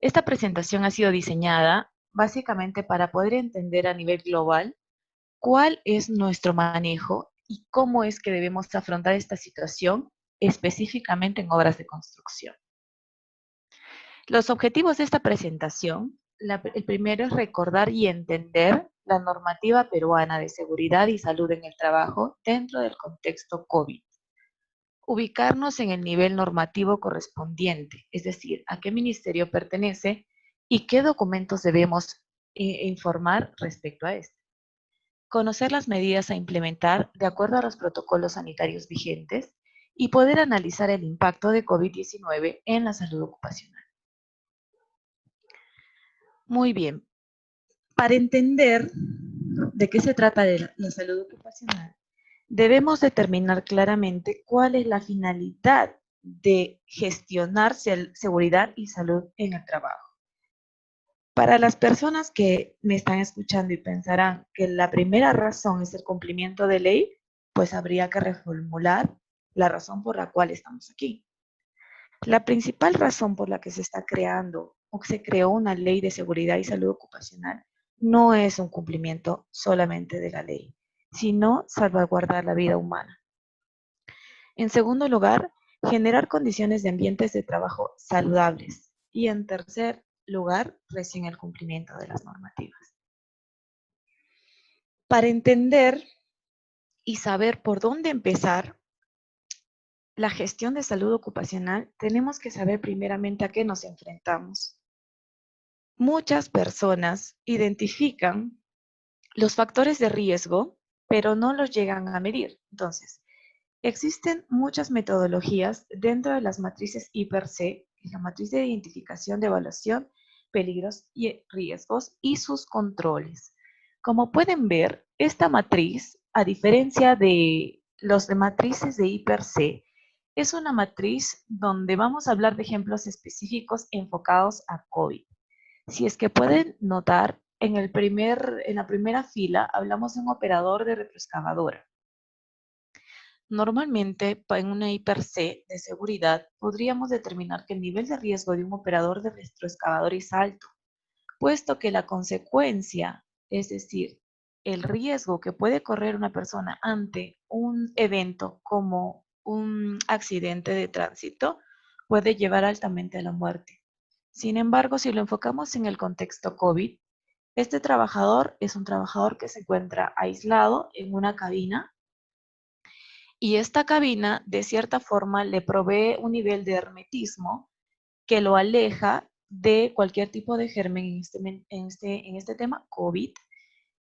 Esta presentación ha sido diseñada básicamente para poder entender a nivel global cuál es nuestro manejo y cómo es que debemos afrontar esta situación específicamente en obras de construcción. Los objetivos de esta presentación, el primero es recordar y entender la normativa peruana de seguridad y salud en el trabajo dentro del contexto COVID. Ubicarnos en el nivel normativo correspondiente, es decir, a qué ministerio pertenece y qué documentos debemos informar respecto a esto. Conocer las medidas a implementar de acuerdo a los protocolos sanitarios vigentes y poder analizar el impacto de COVID-19 en la salud ocupacional. Muy bien, para entender de qué se trata de la salud ocupacional, debemos determinar claramente cuál es la finalidad de gestionar seguridad y salud en el trabajo. Para las personas que me están escuchando y pensarán que la primera razón es el cumplimiento de ley, pues habría que reformular la razón por la cual estamos aquí. La principal razón por la que se está creando o se creó una ley de seguridad y salud ocupacional no es un cumplimiento solamente de la ley, sino salvaguardar la vida humana. En segundo lugar, generar condiciones de ambientes de trabajo saludables. Y en tercer lugar, recién el cumplimiento de las normativas. Para entender y saber por dónde empezar la gestión de salud ocupacional, tenemos que saber primeramente a qué nos enfrentamos. Muchas personas identifican los factores de riesgo, pero no los llegan a medir. Entonces, existen muchas metodologías dentro de las matrices IPER-C, la matriz de identificación de evaluación, peligros y riesgos y sus controles. Como pueden ver, esta matriz, a diferencia de los de matrices de IPER-C, es una matriz donde vamos a hablar de ejemplos específicos enfocados a COVID. Si es que pueden notar, en la primera fila hablamos de un operador de retroexcavadora. Normalmente, en una IPER-C de seguridad, podríamos determinar que el nivel de riesgo de un operador de retroexcavador es alto, puesto que la consecuencia, es decir, el riesgo que puede correr una persona ante un evento como un accidente de tránsito, puede llevar altamente a la muerte. Sin embargo, si lo enfocamos en el contexto COVID, este trabajador es un trabajador que se encuentra aislado en una cabina y esta cabina de cierta forma le provee un nivel de hermetismo que lo aleja de cualquier tipo de germen en este tema COVID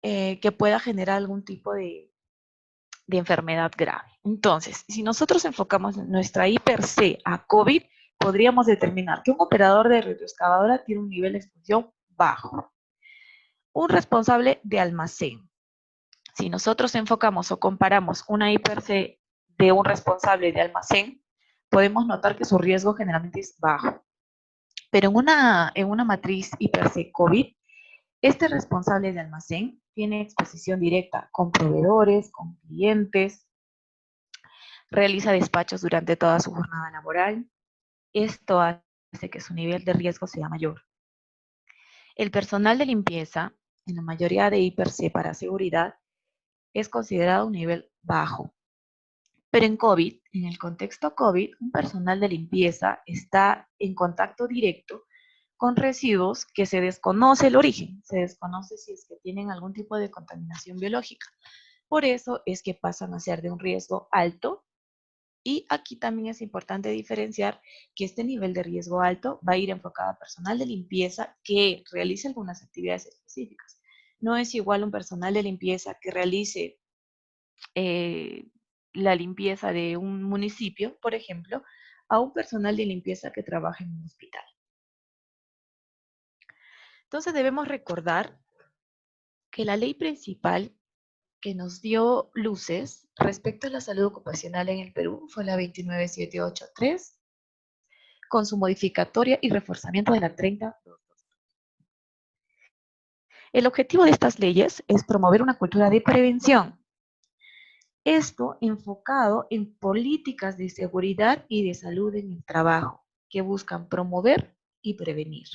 que pueda generar algún tipo de enfermedad grave. Entonces, si nosotros enfocamos nuestra IPER-C a COVID, podríamos determinar que un operador de retroexcavadora tiene un nivel de exposición bajo. Un responsable de almacén. Si nosotros enfocamos o comparamos una IPER-C de un responsable de almacén, podemos notar que su riesgo generalmente es bajo. Pero en una matriz IPER-C COVID, este responsable de almacén tiene exposición directa con proveedores, con clientes, realiza despachos durante toda su jornada laboral. Esto hace que su nivel de riesgo sea mayor. El personal de limpieza, en la mayoría de IPER-C para seguridad, es considerado un nivel bajo. Pero en COVID, en el contexto COVID, un personal de limpieza está en contacto directo con residuos que se desconoce el origen, se desconoce si es que tienen algún tipo de contaminación biológica. Por eso es que pasan a ser de un riesgo alto y aquí también es importante diferenciar que este nivel de riesgo alto va a ir enfocado a personal de limpieza que realice algunas actividades específicas. No es igual un personal de limpieza que realice la limpieza de un municipio, por ejemplo, a un personal de limpieza que trabaja en un hospital. Entonces debemos recordar que la ley principal que nos dio luces respecto a la salud ocupacional en el Perú fue la 29783, con su modificatoria y reforzamiento de la 3022. El objetivo de estas leyes es promover una cultura de prevención. Esto enfocado en políticas de seguridad y de salud en el trabajo, que buscan promover y prevenir.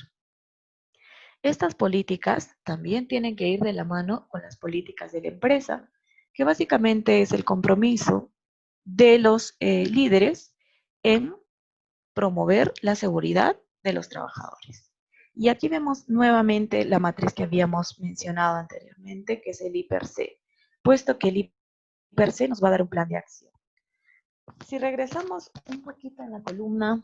Estas políticas también tienen que ir de la mano con las políticas de la empresa, que básicamente es el compromiso de los líderes en promover la seguridad de los trabajadores. Y aquí vemos nuevamente la matriz que habíamos mencionado anteriormente, que es el I+C, puesto que el I+C nos va a dar un plan de acción. Si regresamos un poquito en la columna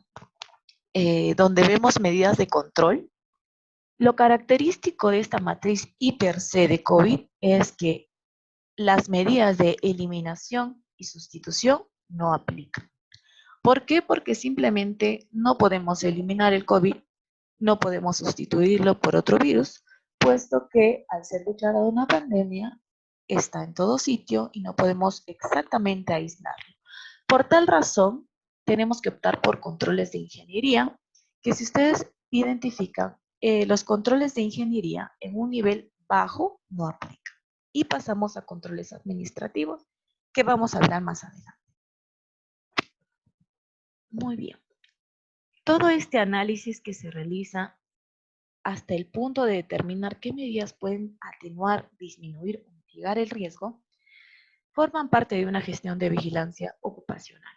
donde vemos medidas de control, lo característico de esta matriz I+C de COVID es que las medidas de eliminación y sustitución no aplican. ¿Por qué? Porque simplemente no podemos eliminar el COVID, no podemos sustituirlo por otro virus, puesto que al ser declarada una pandemia está en todo sitio y no podemos exactamente aislarlo. Por tal razón, tenemos que optar por controles de ingeniería, que si ustedes identifican, los controles de ingeniería en un nivel bajo no aplican. Y pasamos a controles administrativos, que vamos a hablar más adelante. Muy bien. Todo este análisis que se realiza hasta el punto de determinar qué medidas pueden atenuar, disminuir o mitigar el riesgo, forman parte de una gestión de vigilancia ocupacional.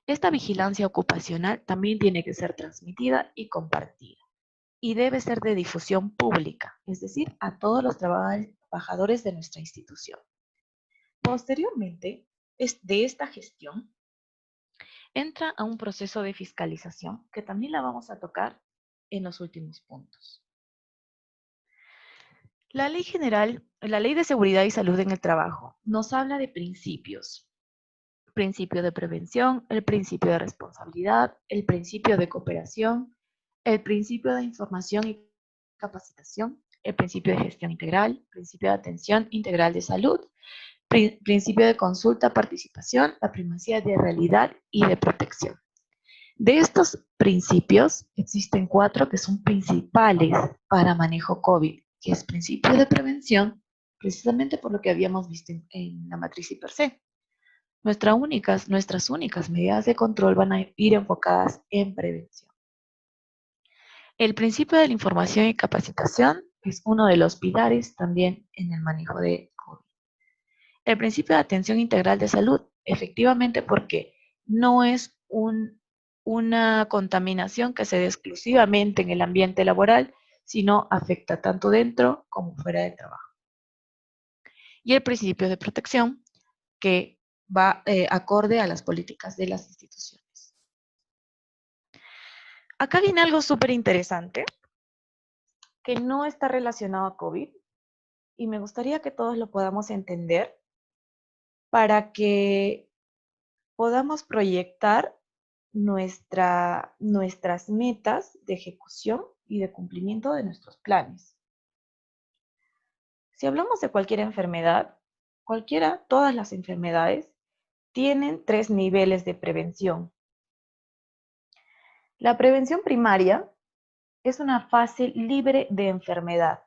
Esta vigilancia ocupacional también tiene que ser transmitida y compartida y debe ser de difusión pública, es decir, a todos los trabajadores de nuestra institución. Posteriormente, de esta gestión entra a un proceso de fiscalización que también la vamos a tocar en los últimos puntos. La Ley de Seguridad y Salud en el Trabajo nos habla de principios. Principio de prevención, el principio de responsabilidad, el principio de cooperación, el principio de información y capacitación, el principio de gestión integral, principio de atención integral de salud, principio de consulta, participación, la primacía de realidad y de protección. De estos principios existen 4 que son principales para manejo COVID, que es principio de prevención, precisamente por lo que habíamos visto en la matriz I+C. Nuestras únicas medidas de control van a ir enfocadas en prevención. El principio de la información y capacitación es uno de los pilares también en el manejo de COVID. El principio de atención integral de salud, efectivamente porque no es una contaminación que se dé exclusivamente en el ambiente laboral, sino afecta tanto dentro como fuera del trabajo. Y el principio de protección, que va acorde a las políticas de las instituciones. Acá viene algo súper interesante, que no está relacionado a COVID, y me gustaría que todos lo podamos entender para que podamos proyectar nuestras metas de ejecución y de cumplimiento de nuestros planes. Si hablamos de cualquier enfermedad, todas las enfermedades tienen 3 niveles de prevención. La prevención primaria es una fase libre de enfermedad.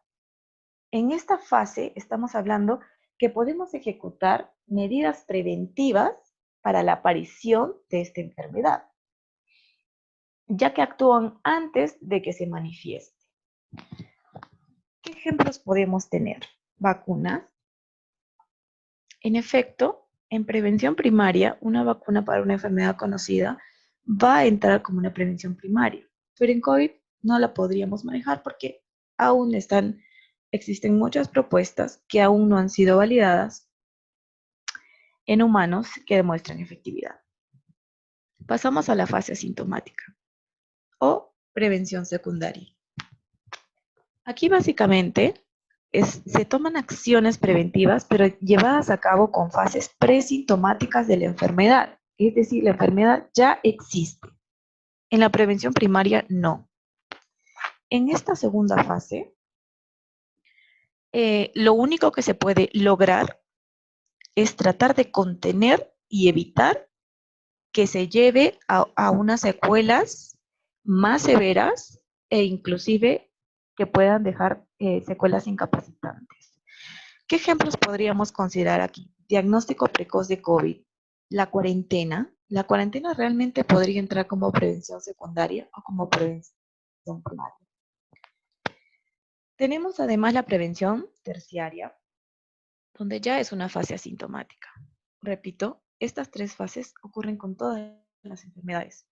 En esta fase estamos hablando que podemos ejecutar medidas preventivas para la aparición de esta enfermedad, ya que actúan antes de que se manifieste. ¿Qué ejemplos podemos tener? Vacunas. En efecto, en prevención primaria, una vacuna para una enfermedad conocida va a entrar como una prevención primaria, pero en COVID no la podríamos manejar porque aún existen muchas propuestas que aún no han sido validadas en humanos que demuestran efectividad. Pasamos a la fase asintomática o prevención secundaria. Aquí básicamente se toman acciones preventivas, pero llevadas a cabo con fases presintomáticas de la enfermedad. Es decir, la enfermedad ya existe. En la prevención primaria, no. En esta segunda fase, lo único que se puede lograr es tratar de contener y evitar que se lleve a unas secuelas más severas e inclusive que puedan dejar secuelas incapacitantes. ¿Qué ejemplos podríamos considerar aquí? Diagnóstico precoz de COVID, la cuarentena. La cuarentena realmente podría entrar como prevención secundaria o como prevención primaria. Tenemos además la prevención terciaria, donde ya es una fase asintomática. Repito, estas tres fases ocurren con todas las enfermedades.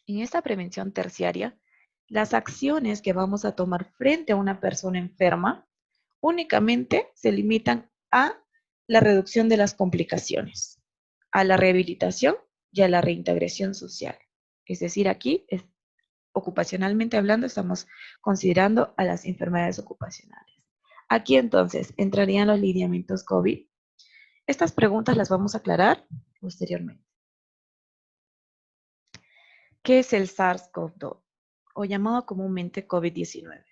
En esta prevención terciaria, las acciones que vamos a tomar frente a una persona enferma únicamente se limitan a la reducción de las complicaciones, a la rehabilitación y a la reintegración social. Es decir, aquí, ocupacionalmente hablando, estamos considerando a las enfermedades ocupacionales. Aquí entonces entrarían los lineamientos COVID. Estas preguntas las vamos a aclarar posteriormente. ¿Qué es el SARS-CoV-2 o llamado comúnmente COVID-19?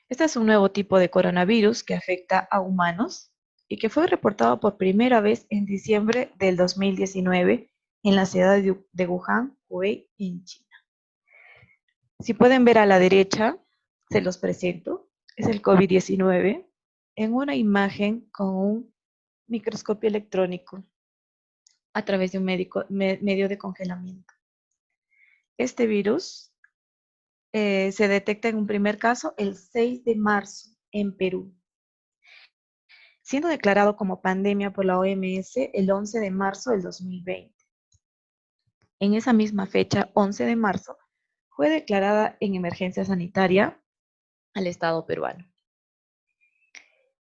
Este es un nuevo tipo de coronavirus que afecta a humanos y que fue reportado por primera vez en diciembre del 2019 en la ciudad de Wuhan, Hubei, en China. Si pueden ver a la derecha, se los presento, es el COVID-19 en una imagen con un microscopio electrónico a través de un medio de congelamiento. Este virus se detecta en un primer caso el 6 de marzo en Perú, siendo declarado como pandemia por la OMS el 11 de marzo del 2020. En esa misma fecha, 11 de marzo, fue declarada en emergencia sanitaria al Estado peruano.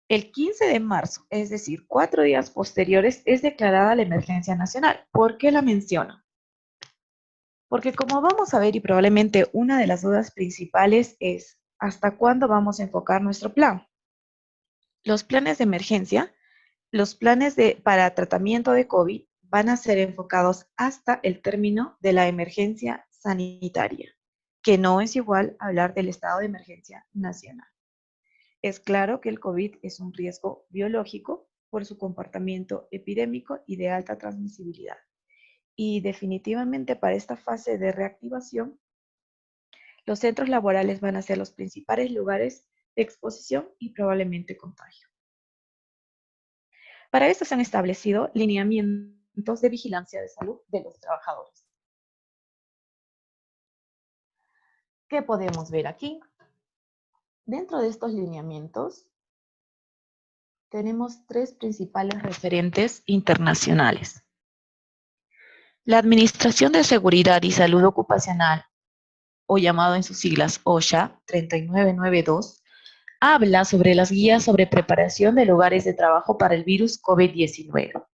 El 15 de marzo, es decir, 4 días posteriores, es declarada la emergencia nacional. ¿Por qué la menciono? Porque como vamos a ver, y probablemente una de las dudas principales es, ¿hasta cuándo vamos a enfocar nuestro plan? Los planes de emergencia, los planes para tratamiento de COVID van a ser enfocados hasta el término de la emergencia sanitaria, que no es igual a hablar del estado de emergencia nacional. Es claro que el COVID es un riesgo biológico por su comportamiento epidémico y de alta transmisibilidad. Y definitivamente para esta fase de reactivación, los centros laborales van a ser los principales lugares de exposición y probablemente contagio. Para esto se han establecido lineamientos de vigilancia de salud de los trabajadores. ¿Qué podemos ver aquí? Dentro de estos lineamientos tenemos tres principales referentes internacionales. La Administración de Seguridad y Salud Ocupacional, o llamado en sus siglas OSHA 3992, habla sobre las guías sobre preparación de lugares de trabajo para el virus COVID-19.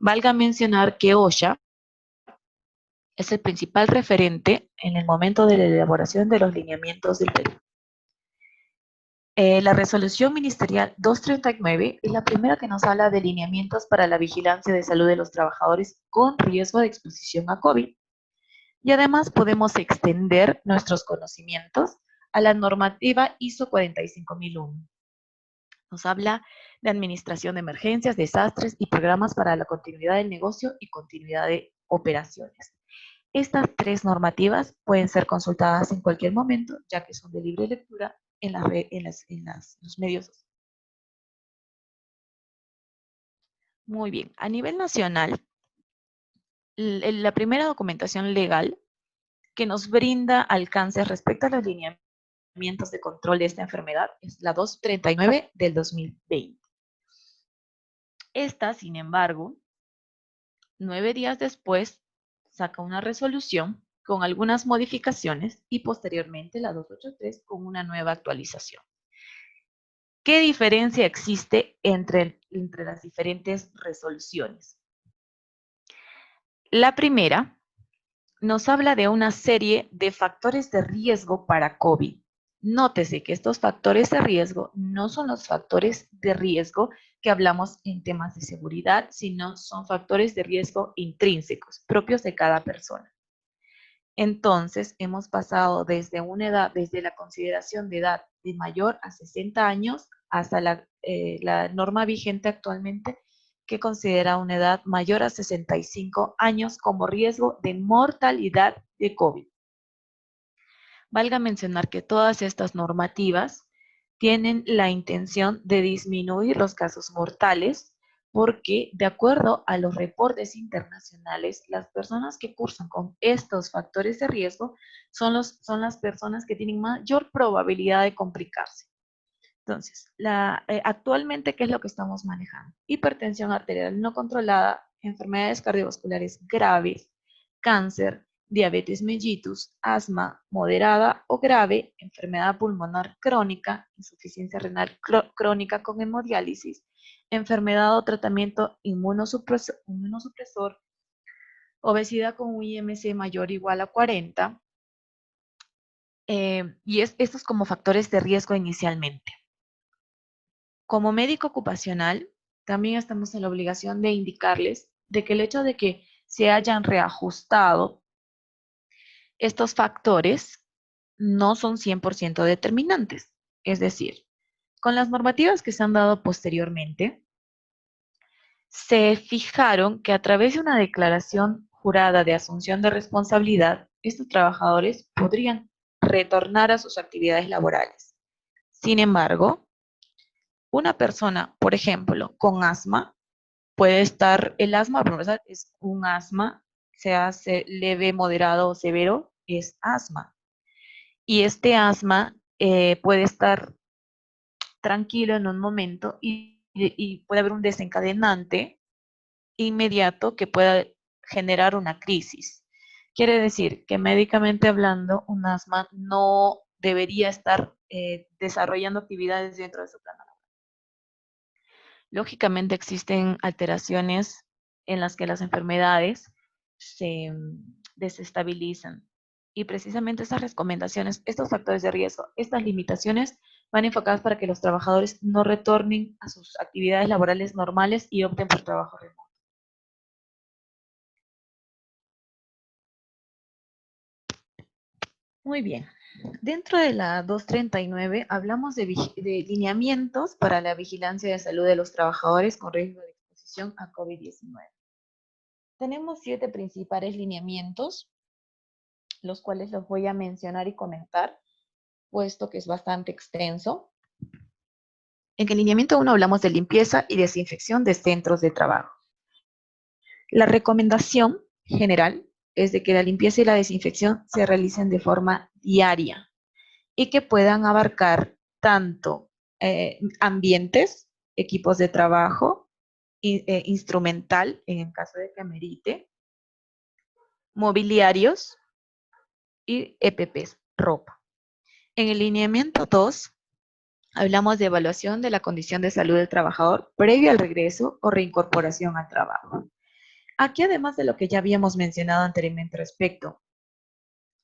Valga mencionar que OSHA es el principal referente en el momento de la elaboración de los lineamientos del Perú. La resolución ministerial 239 es la primera que nos habla de lineamientos para la vigilancia de salud de los trabajadores con riesgo de exposición a COVID. Y además podemos extender nuestros conocimientos a la normativa ISO 45001. Nos habla de administración de emergencias, desastres y programas para la continuidad del negocio y continuidad de operaciones. Estas tres normativas pueden ser consultadas en cualquier momento, ya que son de libre lectura en los medios. Muy bien, a nivel nacional, la primera documentación legal que nos brinda alcances respecto a los lineamientos de control de esta enfermedad es la 239 del 2020. Esta, sin embargo, 9 días después, saca una resolución con algunas modificaciones y posteriormente la 283 con una nueva actualización. ¿Qué diferencia existe entre las diferentes resoluciones? La primera nos habla de una serie de factores de riesgo para COVID. Nótese que estos factores de riesgo no son los factores de riesgo que hablamos en temas de seguridad, sino son factores de riesgo intrínsecos, propios de cada persona. Entonces, hemos pasado desde la consideración de edad de mayor a 60 años hasta la norma vigente actualmente que considera una edad mayor a 65 años como riesgo de mortalidad de COVID. Valga mencionar que todas estas normativas tienen la intención de disminuir los casos mortales porque de acuerdo a los reportes internacionales, las personas que cursan con estos factores de riesgo son las personas que tienen mayor probabilidad de complicarse. Entonces, actualmente, ¿qué es lo que estamos manejando? Hipertensión arterial no controlada, enfermedades cardiovasculares graves, cáncer, diabetes mellitus, asma moderada o grave, enfermedad pulmonar crónica, insuficiencia renal crónica con hemodiálisis, enfermedad o tratamiento inmunosupresor, obesidad con un IMC mayor o igual a 40, y estos como factores de riesgo inicialmente. Como médico ocupacional, también estamos en la obligación de indicarles de que el hecho de que se hayan reajustado estos factores no son 100% determinantes. Es decir, con las normativas que se han dado posteriormente, se fijaron que a través de una declaración jurada de asunción de responsabilidad, estos trabajadores podrían retornar a sus actividades laborales. Sin embargo, una persona, por ejemplo, con asma, puede estar, el asma, es un asma, sea leve, moderado o severo, es asma. Y este asma puede estar tranquilo en un momento y puede haber un desencadenante inmediato que pueda generar una crisis. Quiere decir que médicamente hablando, un asma no debería estar desarrollando actividades dentro de su plan. Lógicamente existen alteraciones en las que las enfermedades se desestabilizan. Y precisamente estas recomendaciones, estos factores de riesgo, estas limitaciones van enfocadas para que los trabajadores no retornen a sus actividades laborales normales y opten por trabajo remoto. Muy bien. Dentro de la 239 hablamos de lineamientos para la vigilancia de salud de los trabajadores con riesgo de exposición a COVID-19. Tenemos 7 principales lineamientos, los cuales los voy a mencionar y comentar, puesto que es bastante extenso. En el lineamiento 1 hablamos de limpieza y desinfección de centros de trabajo. La recomendación general es de que la limpieza y la desinfección se realicen de forma diaria y que puedan abarcar tanto ambientes, equipos de trabajo, instrumental, en el caso de que amerite, mobiliarios y EPPs, ropa. En el lineamiento 2, hablamos de evaluación de la condición de salud del trabajador previo al regreso o reincorporación al trabajo. Aquí, además de lo que ya habíamos mencionado anteriormente respecto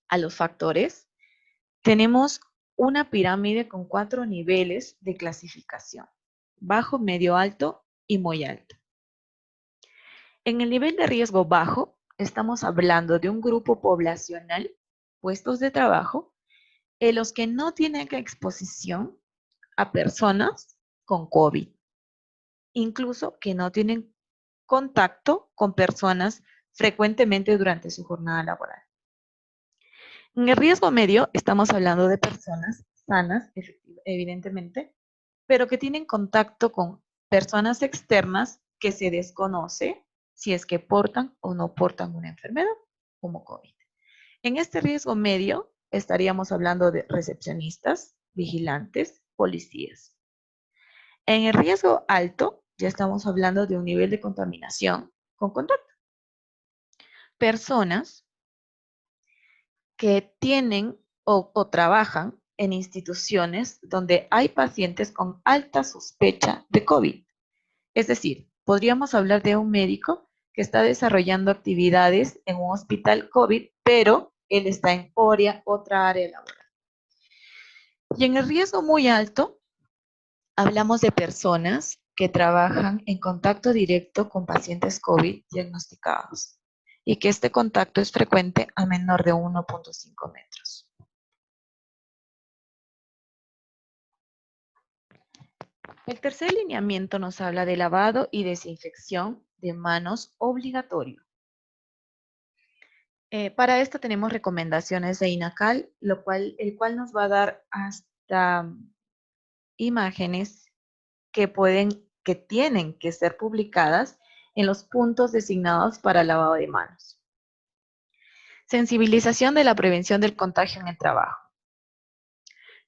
a los factores, tenemos una pirámide con 4 niveles de clasificación: bajo, medio, alto y muy alto. En el nivel de riesgo bajo, estamos hablando de un grupo poblacional, puestos de trabajo, en los que no tienen exposición a personas con COVID, incluso que no tienen contacto con personas frecuentemente durante su jornada laboral. En el riesgo medio estamos hablando de personas sanas, evidentemente, pero que tienen contacto con personas externas que se desconoce si es que portan o no portan una enfermedad como COVID. En este riesgo medio estaríamos hablando de recepcionistas, vigilantes, policías. En el riesgo alto ya estamos hablando de un nivel de contaminación con contacto. Personas que tienen o trabajan en instituciones donde hay pacientes con alta sospecha de COVID. Es decir, podríamos hablar de un médico que está desarrollando actividades en un hospital COVID, pero él está en otra área laboral. Y en el riesgo muy alto, hablamos de personas que trabajan en contacto directo con pacientes COVID diagnosticados y que este contacto es frecuente a menor de 1.5 metros. El tercer lineamiento nos habla de lavado y desinfección de manos obligatorio. Para esto tenemos recomendaciones de INACAL, el cual nos va a dar hasta imágenes que pueden que tienen que ser publicadas en los puntos designados para lavado de manos. Sensibilización de la prevención del contagio en el trabajo.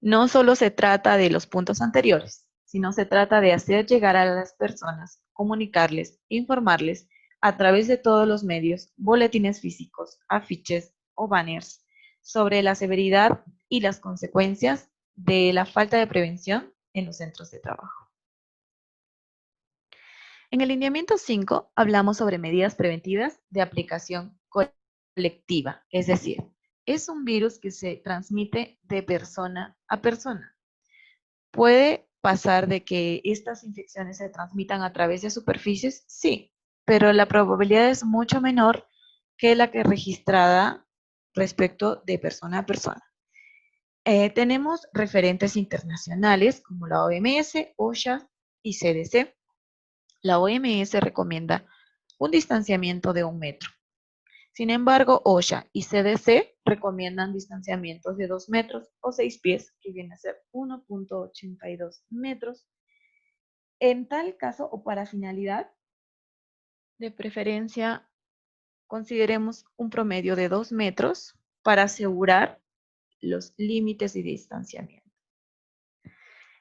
No solo se trata de los puntos anteriores, sino se trata de hacer llegar a las personas, comunicarles, informarles a través de todos los medios, boletines físicos, afiches o banners sobre la severidad y las consecuencias de la falta de prevención en los centros de trabajo. En el lineamiento 5 hablamos sobre medidas preventivas de aplicación colectiva, es decir, es un virus que se transmite de persona a persona. ¿Puede pasar de que estas infecciones se transmitan a través de superficies? Sí, pero la probabilidad es mucho menor que la que registrada respecto de persona a persona. Tenemos referentes internacionales como la OMS, OSHA y CDC. La OMS recomienda un distanciamiento de 1 metro. Sin embargo, OSHA y CDC recomiendan distanciamientos de 2 metros o 6 pies, que viene a ser 1.82 metros. En tal caso o para finalidad, de preferencia, consideremos un promedio de 2 metros para asegurar los límites de distanciamiento.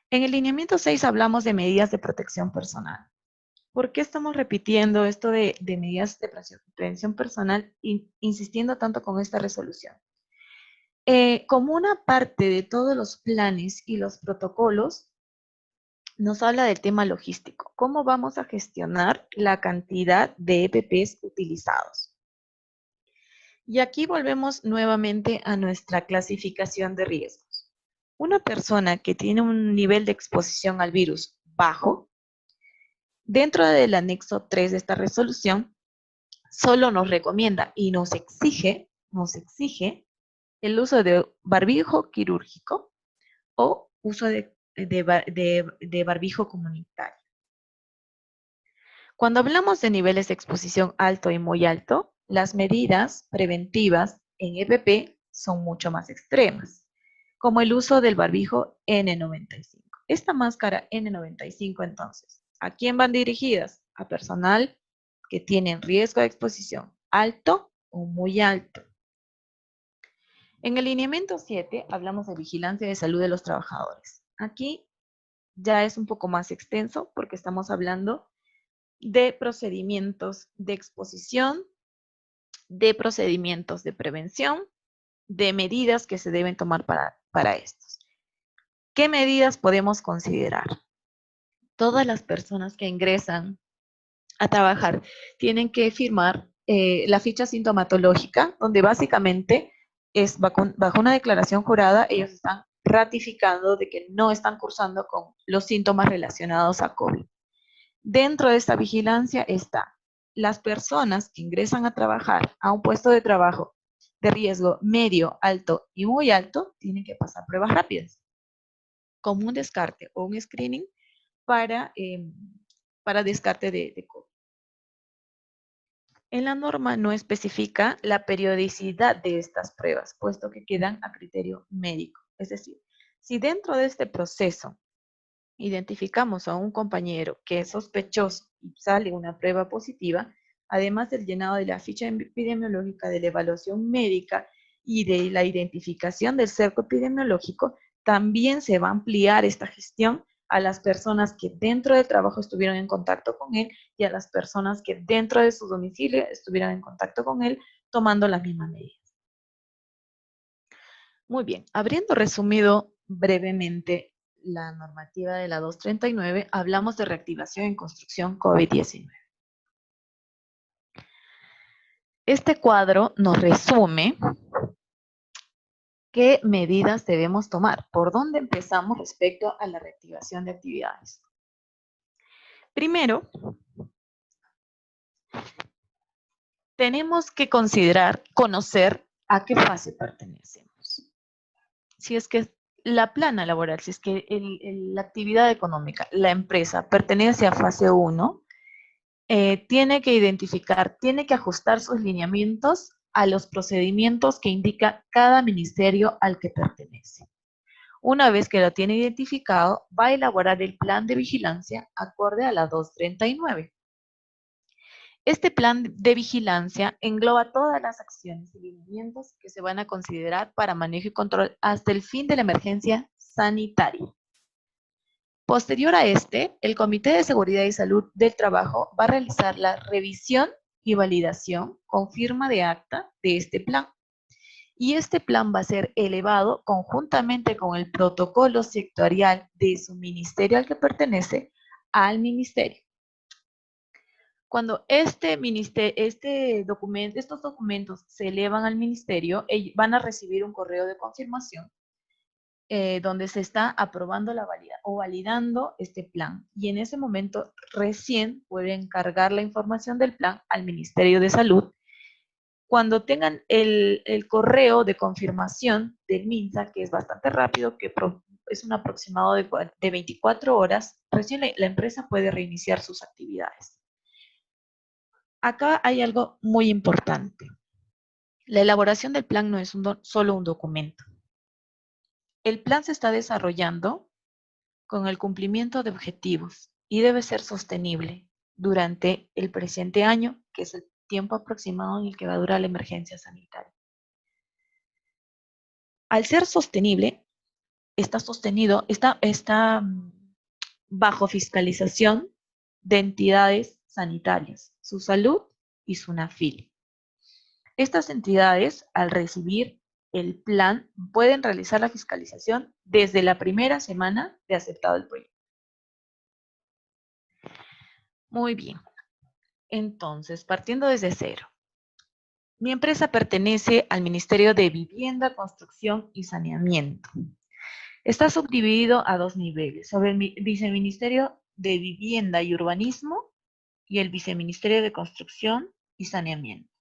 En el lineamiento 6 hablamos de medidas de protección personal. ¿Por qué estamos repitiendo esto de medidas de prevención personal, insistiendo tanto con esta resolución? Como una parte de todos los planes y los protocolos, nos habla del tema logístico. ¿Cómo vamos a gestionar la cantidad de EPPs utilizados? Y aquí volvemos nuevamente a nuestra clasificación de riesgos. Una persona que tiene un nivel de exposición al virus bajo, dentro del anexo 3 de esta resolución, solo nos recomienda y nos exige el uso de barbijo quirúrgico o uso de barbijo comunitario. Cuando hablamos de niveles de exposición alto y muy alto, las medidas preventivas en EPP son mucho más extremas, como el uso del barbijo N95. Esta máscara N95, entonces, ¿a quién van dirigidas? A personal que tiene riesgo de exposición alto o muy alto. En el lineamiento 7 hablamos de vigilancia de salud de los trabajadores. Aquí ya es un poco más extenso porque estamos hablando de procedimientos de exposición, de procedimientos de prevención, de medidas que se deben tomar para estos. ¿Qué medidas podemos considerar? Todas las personas que ingresan a trabajar tienen que firmar la ficha sintomatológica, donde básicamente es bajo una declaración jurada, ellos están ratificando de que no están cursando con los síntomas relacionados a COVID. Dentro de esta vigilancia está las personas que ingresan a trabajar a un puesto de trabajo de riesgo medio, alto y muy alto, tienen que pasar pruebas rápidas, como un descarte o un screening para descarte de COVID. En la norma no especifica la periodicidad de estas pruebas, puesto que quedan a criterio médico. Es decir, si dentro de este proceso identificamos a un compañero que es sospechoso y sale una prueba positiva, además del llenado de la ficha epidemiológica, de la evaluación médica y de la identificación del cerco epidemiológico, también se va a ampliar esta gestión a las personas que dentro del trabajo estuvieron en contacto con él y a las personas que dentro de su domicilio estuvieron en contacto con él tomando las mismas medidas. Muy bien, habiendo resumido brevemente la normativa de la 239, hablamos de reactivación en construcción COVID-19. Este cuadro nos resume qué medidas debemos tomar, por dónde empezamos respecto a la reactivación de actividades. Primero, tenemos que conocer a qué fase pertenecemos. Si es que la plana laboral, si es que la actividad económica, la empresa pertenece a fase 1, tiene que identificar, tiene que ajustar sus lineamientos a los procedimientos que indica cada ministerio al que pertenece. Una vez que lo tiene identificado, va a elaborar el plan de vigilancia acorde a la 239. Este plan de vigilancia engloba todas las acciones y lineamientos que se van a considerar para manejo y control hasta el fin de la emergencia sanitaria. Posterior a este, el Comité de Seguridad y Salud del Trabajo va a realizar la revisión y validación con firma de acta de este plan. Y este plan va a ser elevado conjuntamente con el protocolo sectorial de su ministerio al que pertenece al ministerio. Cuando estos documentos se elevan al ministerio, van a recibir un correo de confirmación donde se está aprobando o validando este plan. Y en ese momento recién pueden cargar la información del plan al Ministerio de Salud. Cuando tengan el correo de confirmación del MINSA, que es bastante rápido, que es un aproximado de 24 horas, recién la empresa puede reiniciar sus actividades. Acá hay algo muy importante. La elaboración del plan no es solo un documento. El plan se está desarrollando con el cumplimiento de objetivos y debe ser sostenible durante el presente año, que es el tiempo aproximado en el que va a durar la emergencia sanitaria. Al ser sostenible, está bajo fiscalización de entidades sanitarias, su salud y SUNAFIL. Estas entidades, al recibir el plan, pueden realizar la fiscalización desde la primera semana de aceptado el proyecto. Muy bien. Entonces, partiendo desde cero. Mi empresa pertenece al Ministerio de Vivienda, Construcción y Saneamiento. Está subdividido a dos niveles, sobre el Viceministerio de Vivienda y Urbanismo y el Viceministerio de Construcción y Saneamiento.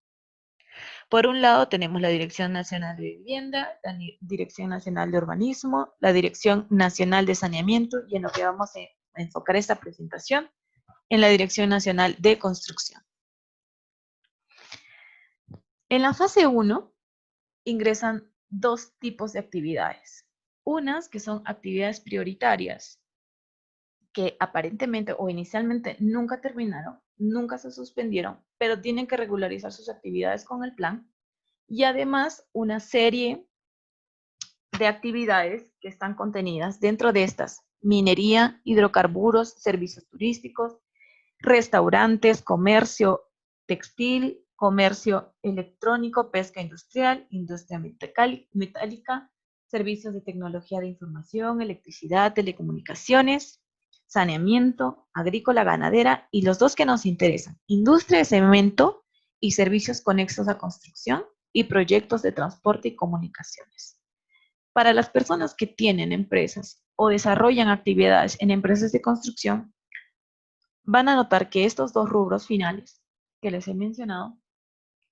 Por un lado tenemos la Dirección Nacional de Vivienda, la Dirección Nacional de Urbanismo, la Dirección Nacional de Saneamiento y en lo que vamos a enfocar esta presentación, en la Dirección Nacional de Construcción. En la fase 1 ingresan dos tipos de actividades. Unas que son actividades prioritarias, que aparentemente o inicialmente nunca terminaron, nunca se suspendieron, pero tienen que regularizar sus actividades con el plan. Y además una serie de actividades que están contenidas dentro de estas: minería, hidrocarburos, servicios turísticos, restaurantes, comercio textil, comercio electrónico, pesca industrial, industria metálica, servicios de tecnología de información, electricidad, telecomunicaciones, saneamiento, agrícola, ganadera y los dos que nos interesan: industria de cemento y servicios conexos a construcción y proyectos de transporte y comunicaciones. Para las personas que tienen empresas o desarrollan actividades en empresas de construcción, van a notar que estos dos rubros finales que les he mencionado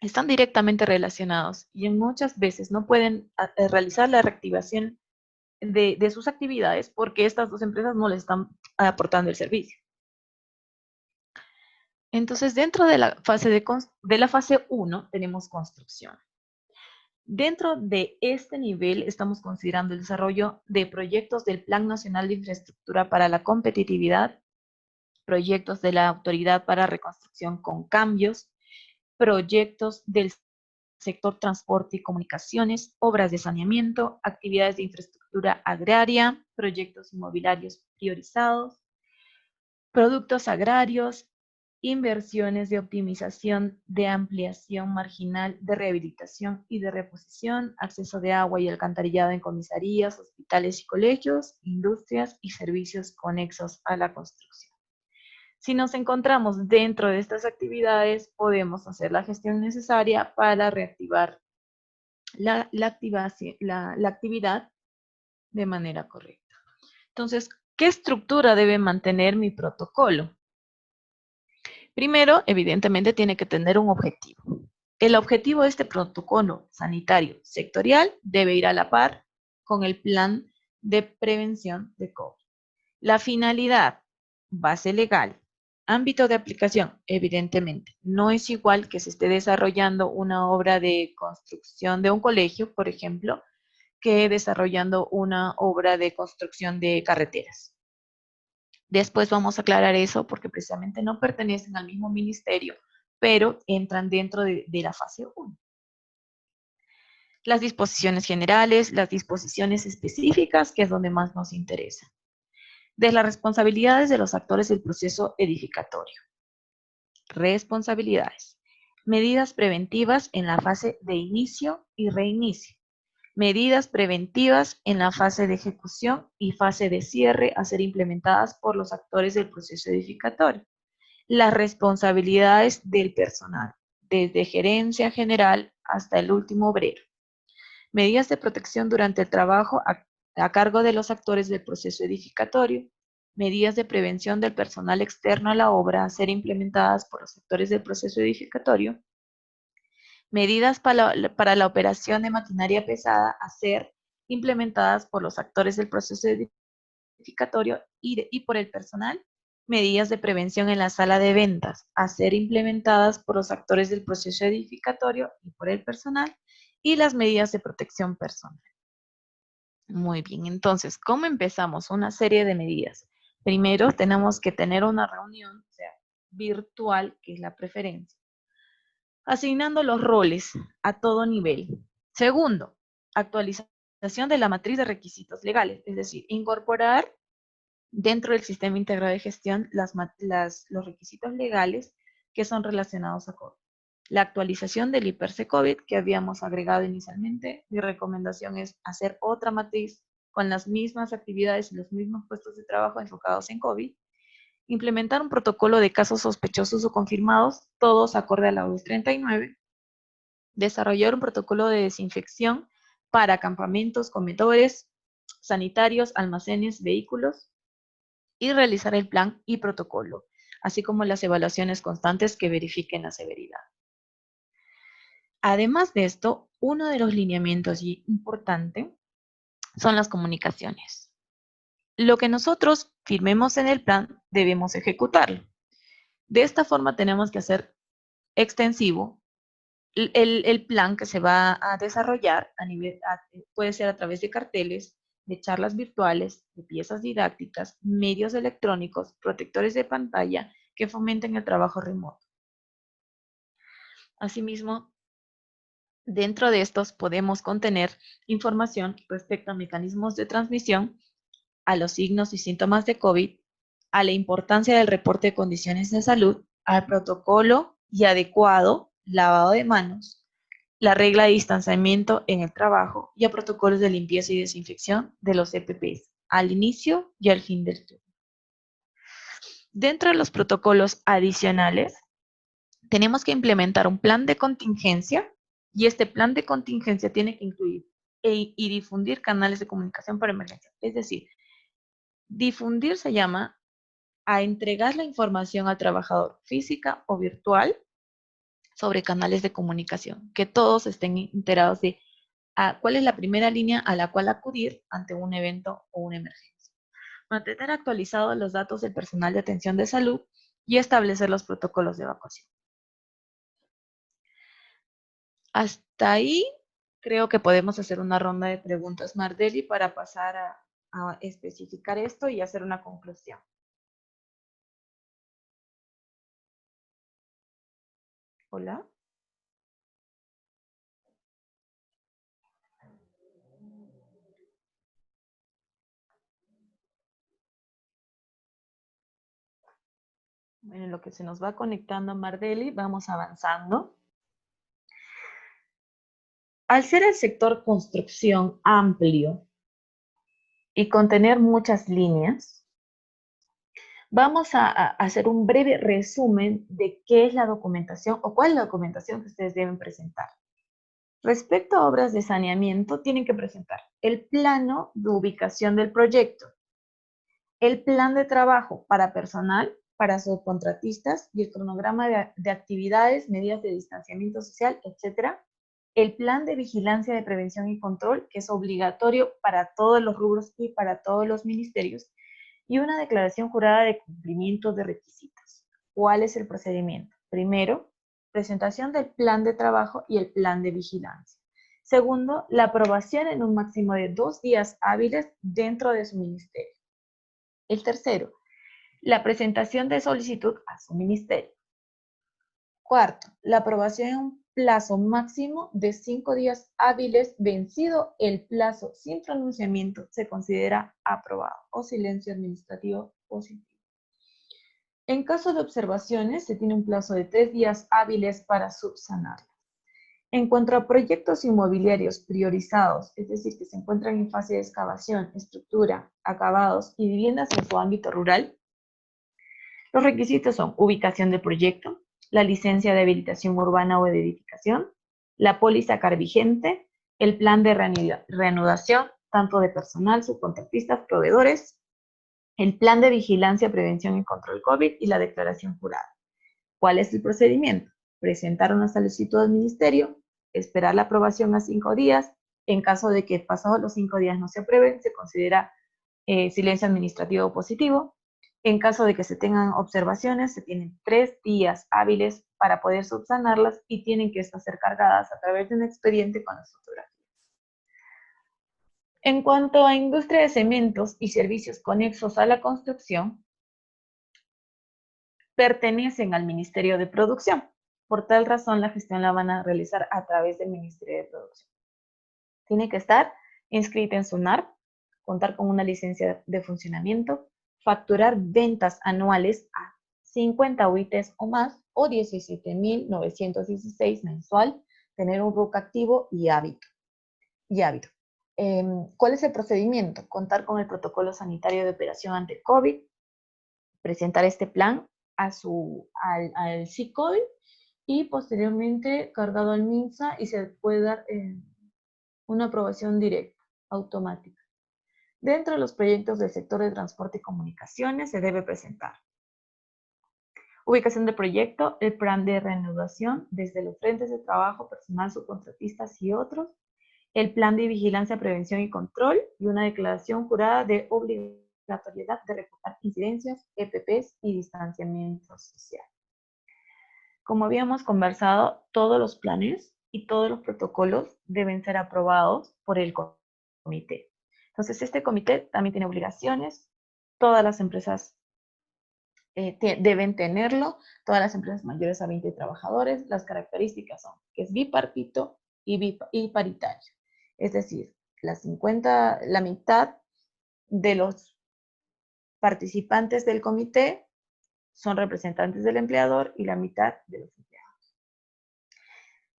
están directamente relacionados y muchas veces no pueden realizar la reactivación de sus actividades porque estas dos empresas no les están aportando el servicio. Entonces, dentro de la fase 1 tenemos construcción. Dentro de este nivel estamos considerando el desarrollo de proyectos del Plan Nacional de Infraestructura para la Competitividad, proyectos de la Autoridad para Reconstrucción con Cambios, proyectos del sector transporte y comunicaciones, obras de saneamiento, actividades de infraestructura agraria, proyectos inmobiliarios priorizados, productos agrarios, inversiones de optimización, de ampliación marginal, de rehabilitación y de reposición, acceso de agua y alcantarillado en comisarías, hospitales y colegios, industrias y servicios conexos a la construcción. Si nos encontramos dentro de estas actividades, podemos hacer la gestión necesaria para reactivar la actividad de manera correcta. Entonces, ¿qué estructura debe mantener mi protocolo? Primero, evidentemente, tiene que tener un objetivo. El objetivo de este protocolo sanitario sectorial debe ir a la par con el plan de prevención de COVID. La finalidad, base legal, ámbito de aplicación, evidentemente, no es igual que se esté desarrollando una obra de construcción de un colegio, por ejemplo, que desarrollando una obra de construcción de carreteras. Después vamos a aclarar eso porque precisamente no pertenecen al mismo ministerio, pero entran dentro de la fase 1. Las disposiciones generales, las disposiciones específicas, que es donde más nos interesa. De las responsabilidades de los actores del proceso edificatorio. Responsabilidades. Medidas preventivas en la fase de inicio y reinicio. Medidas preventivas en la fase de ejecución y fase de cierre a ser implementadas por los actores del proceso edificatorio. Las responsabilidades del personal, desde gerencia general hasta el último obrero. Medidas de protección durante el trabajo a cargo de los actores del proceso edificatorio. Medidas de prevención del personal externo a la obra a ser implementadas por los actores del proceso edificatorio. Medidas para la operación de maquinaria pesada a ser implementadas por los actores del proceso edificatorio y por el personal. Medidas de prevención en la sala de ventas a ser implementadas por los actores del proceso edificatorio y por el personal. Y las medidas de protección personal. Muy bien, entonces, ¿cómo empezamos? Una serie de medidas. Primero, tenemos que tener una reunión, o sea, virtual, que es la preferencia, asignando los roles a todo nivel. Segundo, actualización de la matriz de requisitos legales, es decir, incorporar dentro del sistema integrado de gestión los requisitos legales que son relacionados a COVID. La actualización del IPRC COVID que habíamos agregado inicialmente, mi recomendación es hacer otra matriz con las mismas actividades y los mismos puestos de trabajo enfocados en COVID, implementar un protocolo de casos sospechosos o confirmados, todos acorde a la OIS 39, desarrollar un protocolo de desinfección para campamentos, comedores, sanitarios, almacenes, vehículos, y realizar el plan y protocolo, así como las evaluaciones constantes que verifiquen la severidad. Además de esto, uno de los lineamientos importante son las comunicaciones. Lo que nosotros firmemos en el plan, debemos ejecutarlo. De esta forma tenemos que hacer extensivo el plan que se va a desarrollar puede ser a través de carteles, de charlas virtuales, de piezas didácticas, medios electrónicos, protectores de pantalla que fomenten el trabajo remoto. Asimismo, dentro de estos podemos contener información respecto a mecanismos de transmisión, a los signos y síntomas de COVID, a la importancia del reporte de condiciones de salud, al protocolo y adecuado lavado de manos, la regla de distanciamiento en el trabajo y a protocolos de limpieza y desinfección de los EPPs al inicio y al fin del turno. Dentro de los protocolos adicionales, tenemos que implementar un plan de contingencia y este plan de contingencia tiene que incluir y difundir canales de comunicación para emergencia. Es decir, difundir se llama a entregar la información al trabajador física o virtual sobre canales de comunicación, que todos estén enterados de cuál es la primera línea a la cual acudir ante un evento o una emergencia. Mantener actualizados los datos del personal de atención de salud y establecer los protocolos de evacuación. Hasta ahí creo que podemos hacer una ronda de preguntas, Mardeli, para pasar a especificar esto y hacer una conclusión. Hola. Bueno, en lo que se nos va conectando Mardeli, vamos avanzando. Al ser el sector construcción amplio y contener muchas líneas, vamos a hacer un breve resumen de qué es la documentación o cuál es la documentación que ustedes deben presentar. Respecto a obras de saneamiento, tienen que presentar el plano de ubicación del proyecto, el plan de trabajo para personal, para subcontratistas y el cronograma de actividades, medidas de distanciamiento social, etc. El plan de vigilancia de prevención y control, que es obligatorio para todos los rubros y para todos los ministerios, y una declaración jurada de cumplimiento de requisitos. ¿Cuál es el procedimiento? Primero, presentación del plan de trabajo y el plan de vigilancia. Segundo, la aprobación en un máximo de 2 días hábiles dentro de su ministerio. El tercero, la presentación de solicitud a su ministerio. Cuarto, la aprobación en un plazo máximo de 5 días hábiles, vencido el plazo sin pronunciamiento, se considera aprobado o silencio administrativo positivo. En caso de observaciones, se tiene un plazo de 3 días hábiles para subsanarlas. En cuanto a proyectos inmobiliarios priorizados, es decir, que se encuentran en fase de excavación, estructura, acabados y viviendas en su ámbito rural, los requisitos son ubicación del proyecto, la licencia de habilitación urbana o de edificación, la póliza CAR vigente, el plan de reanudación, tanto de personal, subcontratistas, proveedores, el plan de vigilancia, prevención y control COVID y la declaración jurada. ¿Cuál es el procedimiento? Presentar una solicitud al ministerio, esperar la aprobación a 5 días. En caso de que pasados los 5 días no se aprueben, se considera silencio administrativo positivo. En caso de que se tengan observaciones, se tienen 3 días hábiles para poder subsanarlas y tienen que ser cargadas a través de un expediente con las fotografías. En cuanto a industria de cementos y servicios conexos a la construcción, pertenecen al Ministerio de Producción. Por tal razón, la gestión la van a realizar a través del Ministerio de Producción. Tiene que estar inscrita en SUNARP, contar con una licencia de funcionamiento, facturar ventas anuales a 50 UITs o más, o 17.916 mensual, tener un RUC activo y hábito. ¿Cuál es el procedimiento? Contar con el protocolo sanitario de operación ante COVID, presentar este plan al CICOI y posteriormente cargado al MINSA y se puede dar una aprobación directa, automática. Dentro de los proyectos del sector de transporte y comunicaciones se debe presentar ubicación del proyecto, el plan de reanudación desde los frentes de trabajo, personal, subcontratistas y otros, el plan de vigilancia, prevención y control y una declaración jurada de obligatoriedad de reportar incidencias, EPPs y distanciamiento social. Como habíamos conversado, todos los planes y todos los protocolos deben ser aprobados por el comité. Entonces, este comité también tiene obligaciones, todas las empresas deben tenerlo, todas las empresas mayores a 20 trabajadores. Las características son que es bipartito y paritario. Es decir, la mitad de los participantes del comité son representantes del empleador y la mitad de los empleados.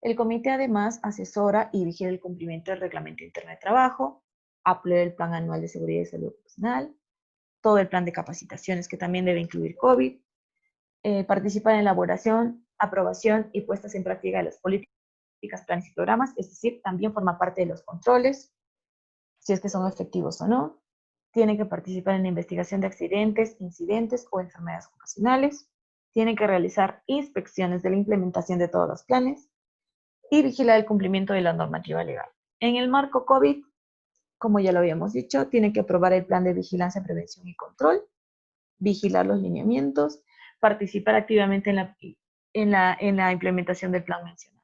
El comité además asesora y vigila el cumplimiento del reglamento interno de trabajo, aprueba el plan anual de seguridad y salud profesional, todo el plan de capacitaciones que también debe incluir COVID, participa en la elaboración, aprobación y puestas en práctica de las políticas, planes y programas, es decir, también forma parte de los controles, si es que son efectivos o no. Tiene que participar en la investigación de accidentes, incidentes o enfermedades ocasionales. Tiene que realizar inspecciones de la implementación de todos los planes y vigilar el cumplimiento de la normativa legal. En el marco COVID, como ya lo habíamos dicho, tiene que aprobar el plan de vigilancia, prevención y control, vigilar los lineamientos, participar activamente en la implementación del plan mencionado.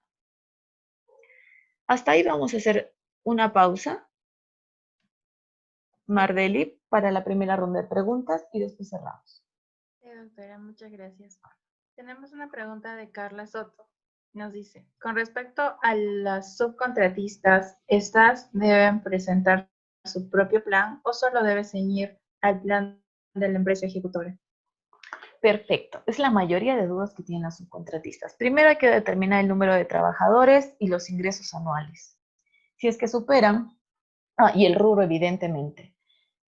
Hasta ahí vamos a hacer una pausa, Mardeli, para la primera ronda de preguntas y después cerramos. Sí, doctora, muchas gracias. Tenemos una pregunta de Carla Soto. Nos dice, con respecto a las subcontratistas, ¿estas deben presentar su propio plan o solo debe ceñir al plan de la empresa ejecutora? Perfecto. Es la mayoría de dudas que tienen las subcontratistas. Primero hay que determinar el número de trabajadores y los ingresos anuales. Si es que superan, y el rubro evidentemente.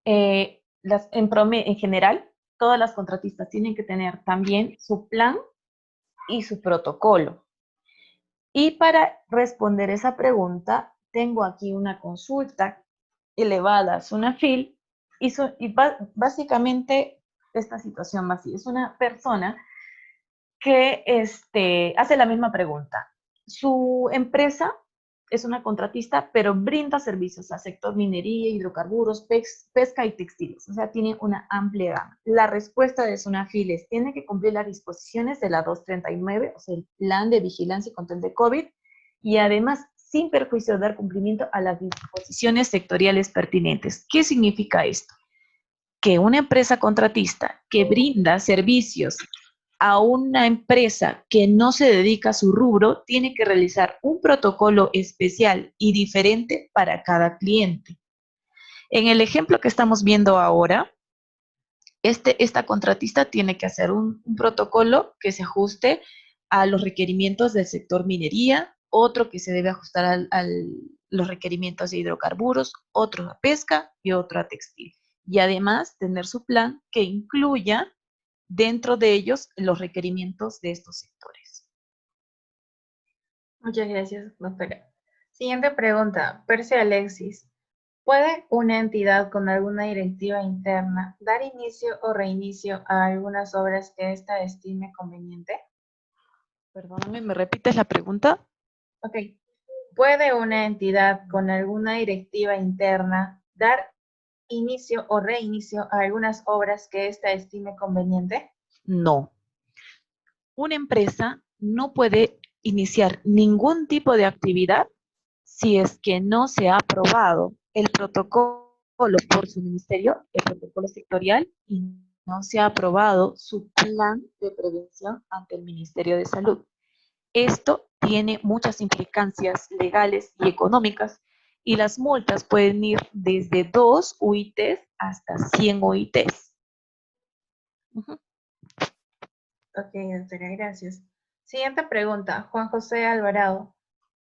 En general, todas las contratistas tienen que tener también su plan y su protocolo. Y para responder esa pregunta, tengo aquí una consulta elevada a SUNAFIL y básicamente esta situación va así. Es una persona que hace la misma pregunta. Su empresa es una contratista, pero brinda servicios al sector minería, hidrocarburos, pesca y textiles. O sea, tiene una amplia gama. La respuesta de SUNAFIL es, tiene que cumplir las disposiciones de la 239, o sea, el plan de vigilancia y control de COVID, y además, sin perjuicio de dar cumplimiento a las disposiciones sectoriales pertinentes. ¿Qué significa esto? Que una empresa contratista que brinda servicios a una empresa que no se dedica a su rubro tiene que realizar un protocolo especial y diferente para cada cliente. En el ejemplo que estamos viendo ahora, esta contratista tiene que hacer un protocolo que se ajuste a los requerimientos del sector minería, otro que se debe ajustar a los requerimientos de hidrocarburos, otro a pesca y otro a textil. Y además tener su plan que incluya dentro de ellos los requerimientos de estos sectores. Muchas gracias, doctora. Siguiente pregunta, Percy Alexis. ¿Puede una entidad con alguna directiva interna dar inicio o reinicio a algunas obras que ésta estime conveniente? Perdóname, ¿me repites la pregunta? Ok. ¿Puede una entidad con alguna directiva interna dar inicio o reinicio a algunas obras que ésta estime conveniente? No. Una empresa no puede iniciar ningún tipo de actividad si es que no se ha aprobado el protocolo por su ministerio, el protocolo sectorial, y no se ha aprobado su plan de prevención ante el Ministerio de Salud. Esto tiene muchas implicancias legales y económicas y las multas pueden ir desde 2 UITs hasta 100 UITs. Ok, doctora, gracias. Siguiente pregunta, Juan José Alvarado.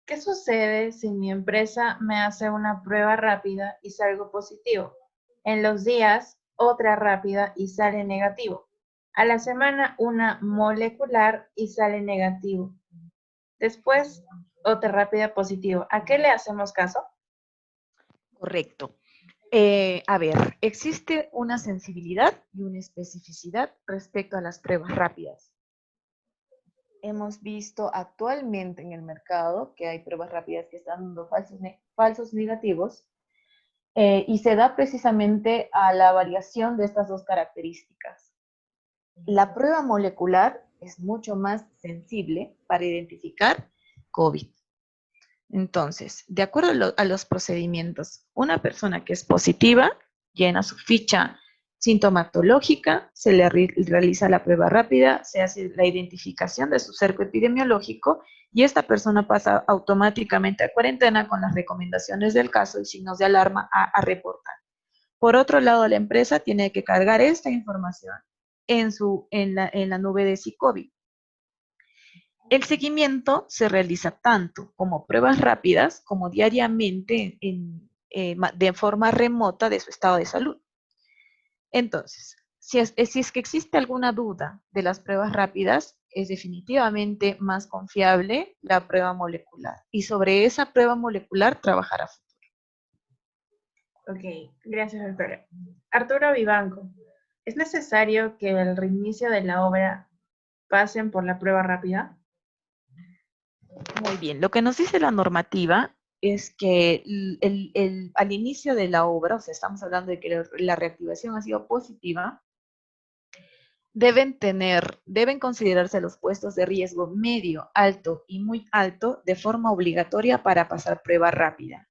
¿Qué sucede si mi empresa me hace una prueba rápida y salgo positivo? En los días, otra rápida y sale negativo. A la semana, una molecular y sale negativo. Después, otra rápida positivo. ¿A qué le hacemos caso? Correcto. A ver, existe una sensibilidad y una especificidad respecto a las pruebas rápidas. Hemos visto actualmente en el mercado que hay pruebas rápidas que están dando falsos negativos y se da precisamente a la variación de estas dos características. La prueba molecular es mucho más sensible para identificar COVID. Entonces, de acuerdo a los procedimientos, una persona que es positiva llena su ficha sintomatológica, se le realiza la prueba rápida, se hace la identificación de su cerco epidemiológico y esta persona pasa automáticamente a cuarentena con las recomendaciones del caso y signos de alarma a reportar. Por otro lado, la empresa tiene que cargar esta información en la nube de SICOVI. El seguimiento se realiza tanto como pruebas rápidas como diariamente de forma remota de su estado de salud. Entonces, si es que existe alguna duda de las pruebas rápidas, es definitivamente más confiable la prueba molecular. Y sobre esa prueba molecular trabajar a futuro. Ok, gracias, doctora. Arturo Vivanco. ¿Es necesario que el reinicio de la obra pasen por la prueba rápida? Muy bien, lo que nos dice la normativa es que al inicio de la obra, o sea, estamos hablando de que la reactivación ha sido positiva, deben considerarse los puestos de riesgo medio, alto y muy alto de forma obligatoria para pasar prueba rápida.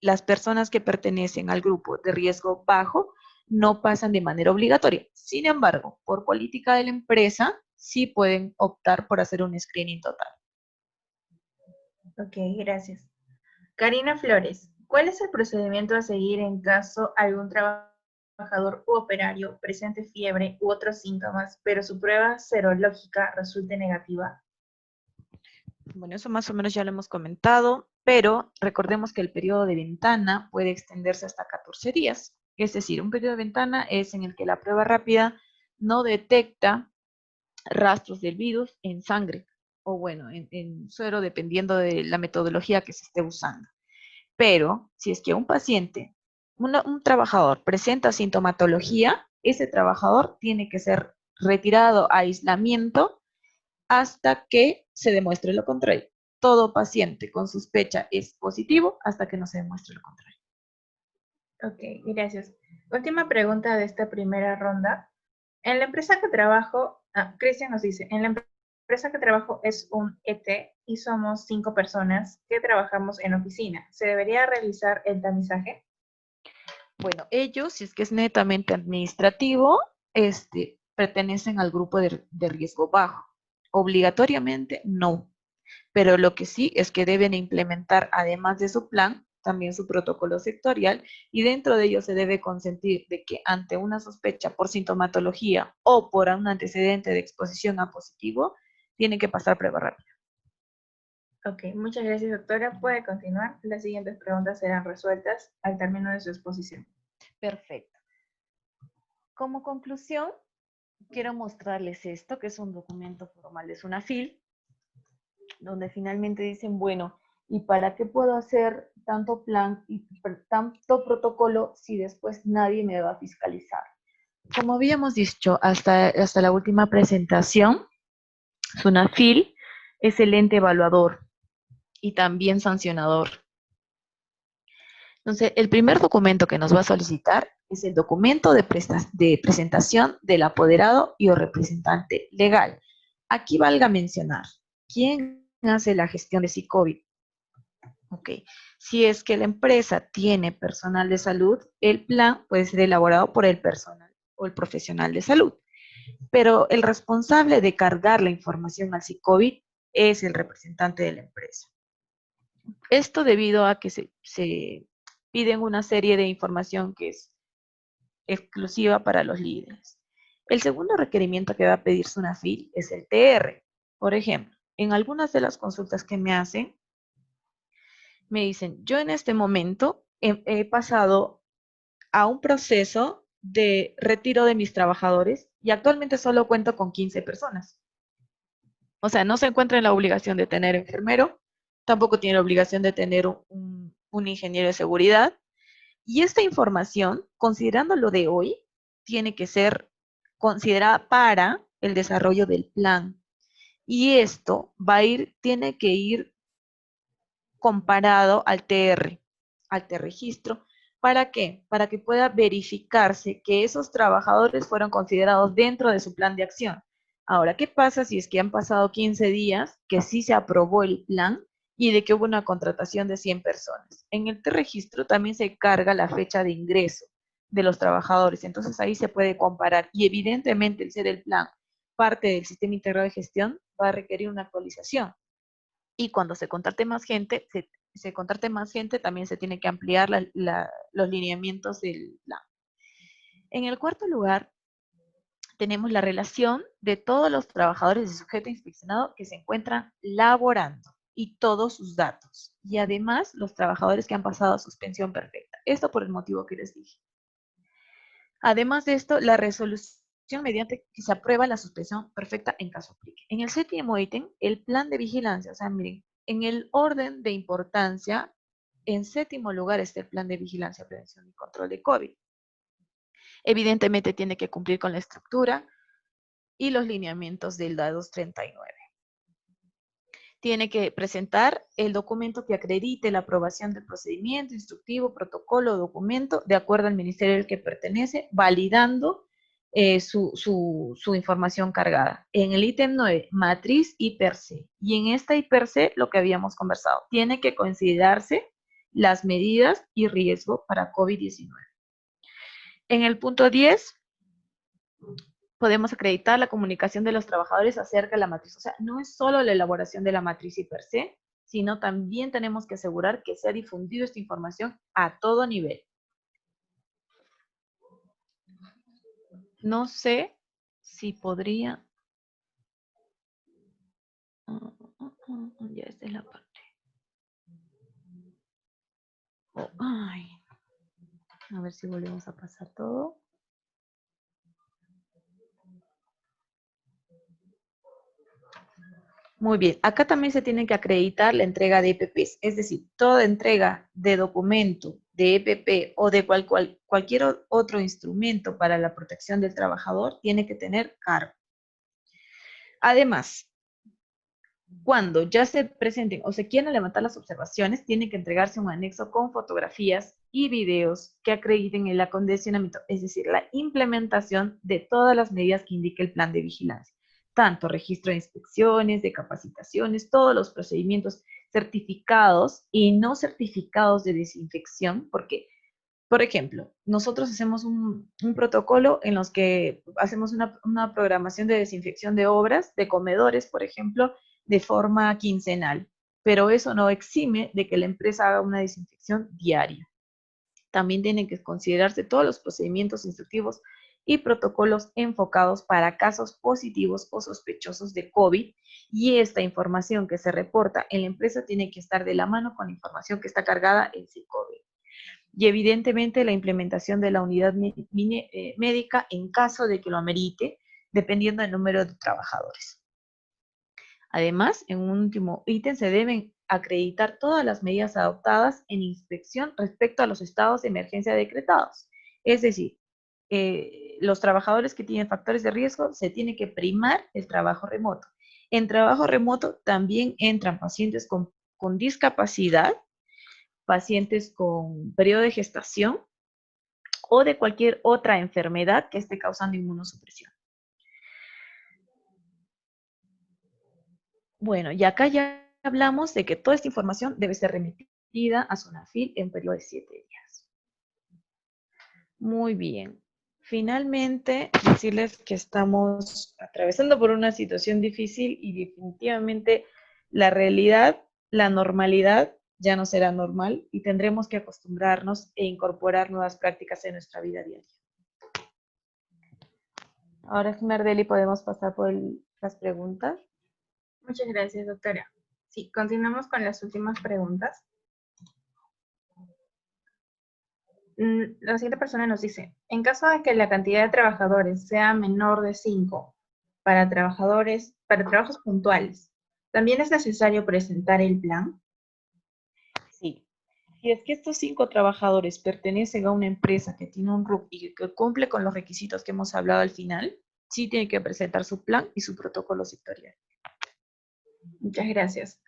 Las personas que pertenecen al grupo de riesgo bajo no pasan de manera obligatoria. Sin embargo, por política de la empresa, sí pueden optar por hacer un screening total. Ok, gracias. Karina Flores, ¿cuál es el procedimiento a seguir en caso algún trabajador u operario presente fiebre u otros síntomas, pero su prueba serológica resulte negativa? Bueno, eso más o menos ya lo hemos comentado, pero recordemos que el periodo de ventana puede extenderse hasta 14 días. Es decir, un periodo de ventana es en el que la prueba rápida no detecta rastros del virus en sangre o bueno, en suero, dependiendo de la metodología que se esté usando. Pero si es que un paciente, un trabajador presenta sintomatología, ese trabajador tiene que ser retirado a aislamiento hasta que se demuestre lo contrario. Todo paciente con sospecha es positivo hasta que no se demuestre lo contrario. Ok, gracias. Última pregunta de esta primera ronda. En la empresa que trabajo, Cristian nos dice, en la empresa que trabajo es un ET y somos 5 personas que trabajamos en oficina. ¿Se debería realizar el tamizaje? Bueno, ellos, si es que es netamente administrativo, pertenecen al grupo de riesgo bajo. Obligatoriamente no, pero lo que sí es que deben implementar, además de su plan, también su protocolo sectorial, y dentro de ello se debe consentir de que ante una sospecha por sintomatología o por un antecedente de exposición a positivo, tienen que pasar prueba rápida. Ok, muchas gracias, doctora. Puede continuar. Las siguientes preguntas serán resueltas al término de su exposición. Perfecto. Como conclusión, quiero mostrarles esto, que es un documento formal, es una FIL, donde finalmente dicen, bueno, ¿y para qué puedo hacer tanto plan y tanto protocolo si después nadie me va a fiscalizar? Como habíamos dicho hasta la última presentación, SUNAFIL es el ente evaluador y también sancionador. Entonces, el primer documento que nos va a solicitar es el documento de presentación del apoderado y o representante legal. Aquí valga mencionar, ¿quién hace la gestión de SICOVID? Ok, si es que la empresa tiene personal de salud, el plan puede ser elaborado por el personal o el profesional de salud, pero el responsable de cargar la información al SICOVID es el representante de la empresa. Esto debido a que se piden una serie de información que es exclusiva para los líderes. El segundo requerimiento que va a pedir SUNAFIL es el TR. Por ejemplo, en algunas de las consultas que me hacen, me dicen, yo en este momento he pasado a un proceso de retiro de mis trabajadores y actualmente solo cuento con 15 personas. O sea, no se encuentra en la obligación de tener enfermero, tampoco tiene la obligación de tener un ingeniero de seguridad. Y esta información, considerando lo de hoy, tiene que ser considerada para el desarrollo del plan. Y esto tiene que ir comparado al TR registro. ¿Para qué? Para que pueda verificarse que esos trabajadores fueron considerados dentro de su plan de acción. Ahora, ¿qué pasa si es que han pasado 15 días que sí se aprobó el plan y de que hubo una contratación de 100 personas? En el registro también se carga la fecha de ingreso de los trabajadores, entonces ahí se puede comparar y evidentemente el ser el plan parte del sistema integrado de gestión va a requerir una actualización. Y cuando se contrate más gente, también se tiene que ampliar los lineamientos del plan. En el cuarto lugar, tenemos la relación de todos los trabajadores de sujeto inspeccionado que se encuentran laborando y todos sus datos. Y además, los trabajadores que han pasado a suspensión perfecta. Esto por el motivo que les dije. Además de esto, la resolución mediante que se aprueba la suspensión perfecta en caso aplique. En el séptimo ítem, el plan de vigilancia. O sea, miren, en el orden de importancia, en séptimo lugar está el plan de vigilancia, prevención y control de COVID. Evidentemente tiene que cumplir con la estructura y los lineamientos del DA 239. Tiene que presentar el documento que acredite la aprobación del procedimiento, instructivo, protocolo o documento de acuerdo al ministerio al que pertenece, validando su información cargada. En el ítem 9, matriz y per se. Y en esta y per se, lo que habíamos conversado, tiene que considerarse las medidas y riesgo para COVID-19. En el punto 10, podemos acreditar la comunicación de los trabajadores acerca de la matriz. O sea, no es solo la elaboración de la matriz y per se, sino también tenemos que asegurar que se ha difundido esta información a todo nivel. No sé si podría... Ya esta es la parte. Oh, ay. A ver si volvemos a pasar todo. Muy bien, acá también se tiene que acreditar la entrega de EPPs, es decir, toda entrega de documento, de EPP o de cualquier otro instrumento para la protección del trabajador tiene que tener cargo. Además, cuando ya se presenten o se quieran levantar las observaciones, tiene que entregarse un anexo con fotografías y videos que acrediten el acondicionamiento, es decir, la implementación de todas las medidas que indique el plan de vigilancia. tanto registro de inspecciones, de capacitaciones, todos los procedimientos certificados y no certificados de desinfección, porque, por ejemplo, nosotros hacemos un protocolo en los que hacemos una programación de desinfección de obras, de comedores, por ejemplo, de forma quincenal, pero eso no exime de que la empresa haga una desinfección diaria. También tienen que considerarse todos los procedimientos instructivos y protocolos enfocados para casos positivos o sospechosos de COVID, y esta información que se reporta en la empresa tiene que estar de la mano con la información que está cargada en COVID. Y evidentemente la implementación de la unidad médica en caso de que lo amerite, dependiendo del número de trabajadores. Además, en un último ítem, se deben acreditar todas las medidas adoptadas en inspección respecto a los estados de emergencia decretados. Es decir, los trabajadores que tienen factores de riesgo, se tiene que primar el trabajo remoto. En trabajo remoto también entran pacientes con discapacidad, pacientes con periodo de gestación o de cualquier otra enfermedad que esté causando inmunosupresión. Bueno, y acá ya hablamos de que toda esta información debe ser remitida a SONAFIL en periodo de 7 días. Muy bien. Finalmente, decirles que estamos atravesando por una situación difícil y definitivamente la realidad, la normalidad ya no será normal y tendremos que acostumbrarnos e incorporar nuevas prácticas en nuestra vida diaria. Ahora, Mardeli, podemos pasar por las preguntas. Muchas gracias, doctora. Sí, continuamos con las últimas preguntas. La siguiente persona nos dice, en caso de que la cantidad de trabajadores sea menor de 5 para trabajos puntuales, ¿también es necesario presentar el plan? Sí. Si es que estos 5 trabajadores pertenecen a una empresa que tiene un RUC y que cumple con los requisitos que hemos hablado al final, sí tiene que presentar su plan y su protocolo sectorial. Muchas gracias.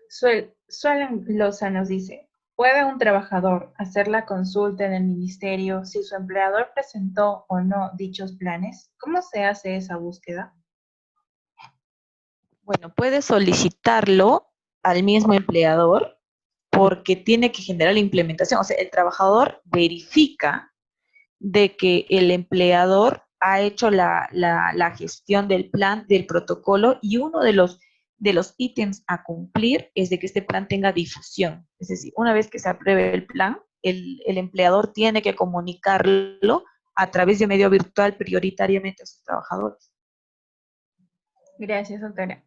Suelen Loza nos dice, ¿puede un trabajador hacer la consulta en el ministerio si su empleador presentó o no dichos planes? ¿Cómo se hace esa búsqueda? Bueno, puede solicitarlo al mismo empleador porque tiene que generar la implementación. O sea, el trabajador verifica de que el empleador ha hecho la gestión del plan, del protocolo, y uno de los ítems a cumplir es de que este plan tenga difusión. Es decir, una vez que se apruebe el plan, el empleador tiene que comunicarlo a través de medio virtual prioritariamente a sus trabajadores. Gracias, doctora.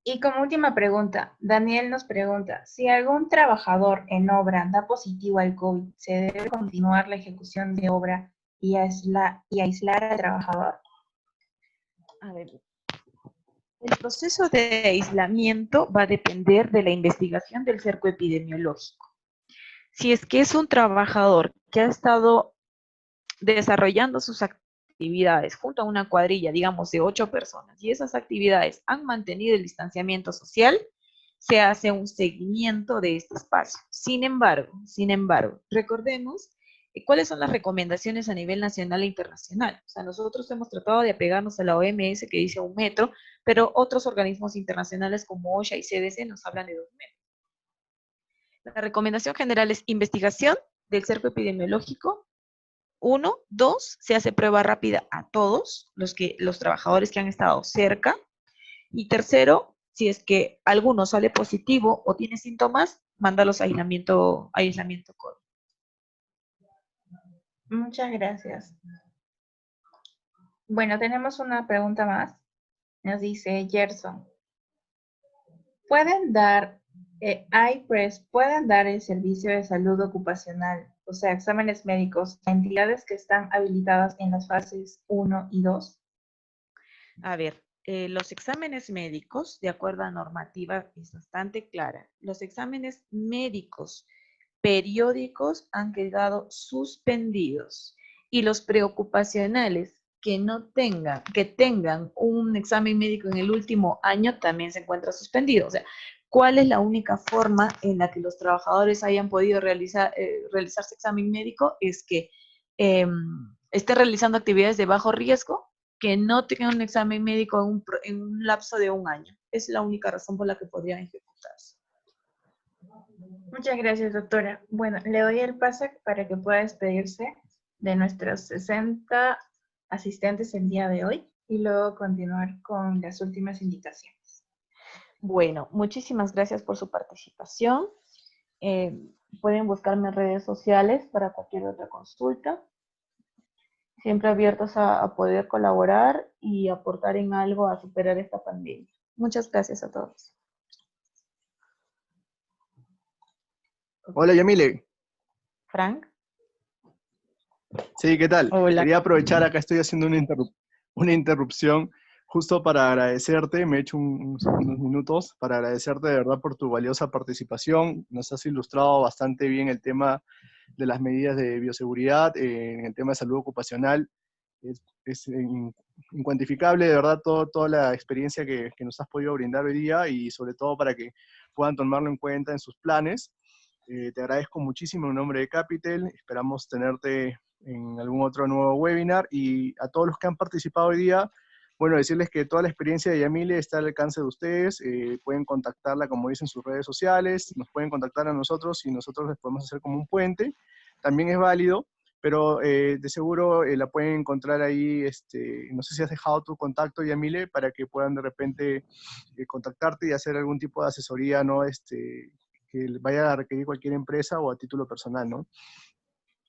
Y como última pregunta, Daniel nos pregunta, si algún trabajador en obra da positivo al COVID, ¿se debe continuar la ejecución de obra y aislar al trabajador? A ver, el proceso de aislamiento va a depender de la investigación del cerco epidemiológico. Si es que es un trabajador que ha estado desarrollando sus actividades junto a una cuadrilla, digamos, de 8 personas, y esas actividades han mantenido el distanciamiento social, se hace un seguimiento de este espacio. Sin embargo, recordemos cuáles son las recomendaciones a nivel nacional e internacional. O sea, nosotros hemos tratado de apegarnos a la OMS, que dice 1 metro, pero otros organismos internacionales como OSHA y CDC nos hablan de 2 metros. La recomendación general es investigación del cerco epidemiológico. 1, 2, se hace prueba rápida a todos los trabajadores que han estado cerca. Y tercero, si es que alguno sale positivo o tiene síntomas, mándalos a aislamiento COVID. Muchas gracias. Bueno, tenemos una pregunta más. Nos dice Gerson. ¿Pueden dar el servicio de salud ocupacional, o sea, exámenes médicos, a entidades que están habilitadas en las fases 1 y 2? A ver, los exámenes médicos, de acuerdo a normativa, es bastante clara. Los exámenes médicos periódicos han quedado suspendidos, y los preocupacionales que tengan un examen médico en el último año también se encuentra suspendido. O sea, ¿cuál es la única forma en la que los trabajadores hayan podido realizarse examen médico? Es que estén realizando actividades de bajo riesgo que no tengan un examen médico en un lapso de 1 año. Es la única razón por la que podrían ejecutarse. Muchas gracias, doctora. Bueno, le doy el pase para que pueda despedirse de nuestros 60 asistentes el día de hoy y luego continuar con las últimas indicaciones. Bueno, muchísimas gracias por su participación. Pueden buscarme en redes sociales para cualquier otra consulta. Siempre abiertos a poder colaborar y aportar en algo a superar esta pandemia. Muchas gracias a todos. Hola, Yamile. Frank. Sí, ¿qué tal? Hola. Quería aprovechar, acá estoy haciendo una interrupción justo para agradecerte, me he hecho unos minutos para agradecerte de verdad por tu valiosa participación. Nos has ilustrado bastante bien el tema de las medidas de bioseguridad, en el tema de salud ocupacional. Es incuantificable, de verdad, toda la experiencia que nos has podido brindar hoy día y sobre todo para que puedan tomarlo en cuenta en sus planes. Te agradezco muchísimo en nombre de Capital, esperamos tenerte en algún otro nuevo webinar y a todos los que han participado hoy día, bueno, decirles que toda la experiencia de Yamile está al alcance de ustedes, pueden contactarla como dicen en sus redes sociales, nos pueden contactar a nosotros y nosotros les podemos hacer como un puente, también es válido, pero de seguro la pueden encontrar ahí, no sé si has dejado tu contacto, Yamile, para que puedan de repente contactarte y hacer algún tipo de asesoría, ¿no? Que vaya a requerir cualquier empresa o a título personal, ¿no?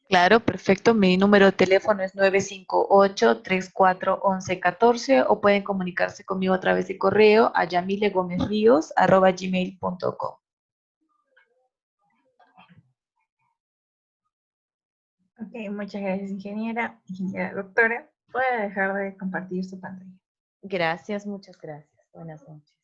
Claro, perfecto. Mi número de teléfono es 958-341114 o pueden comunicarse conmigo a través de correo a yamilegomezrios@gmail.com. Ok, muchas gracias, ingeniera doctora. Puede dejar de compartir su pantalla. Gracias, muchas gracias. Buenas noches.